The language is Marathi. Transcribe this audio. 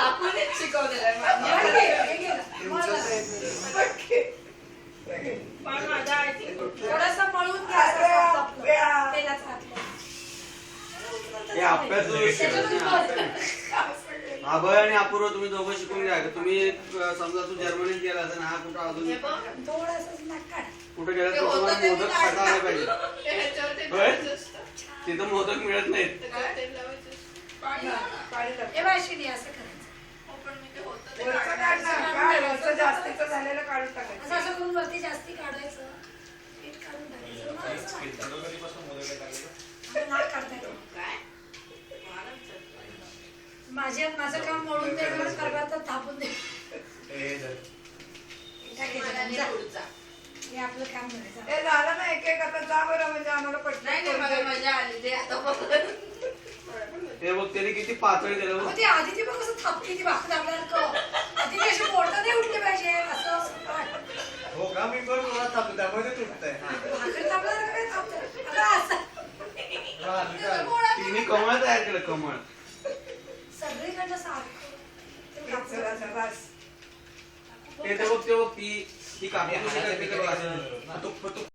आपणच शिकवलेलं पण माझा आय थिंक थोडासा मळून घ्या तेलात घातलं हे अभय आणि अपूर्व तुम्ही दोघं शिकून घ्या. तुम्ही समजा तू जर्मनीत गेला असेल हा कुठं अजून थोडंसं नाकाड कुठे गेला तर तुम्हाला मोदक खाता आले पाहिजे. तिथं मोदक मिळत नाहीत. हे वाशिनी असं करायचं जास्तीचं झालेलं काढून टाकायचं असं करून वरती जास्ती काढायचं पीठ काढून टाकायचं नाक काढता येतं माझं काम मोडून दे करणार तर थापून दे हे आपलं काम करायचं हे झालं ना एक एक आता जा बरं म्हणजे आम्हाला पटलं नाही मला मजा आली ते आता हे बघ त्याने किती पातळ केलं बघ. ती आधी ती बघ कसं थापली ती भाकरी आपल्याला आधी ती अशी बोटं नाही उठली पाहिजे असं हो का मी पण तुला थापतो त्यामुळे ते तुटतंय. भाकरी थापल्याला काय थापतं अगं असं तिने कमळ तयार केलं कमळ सगळीकडनं सारखं ते बघ ती कापूस कशी करते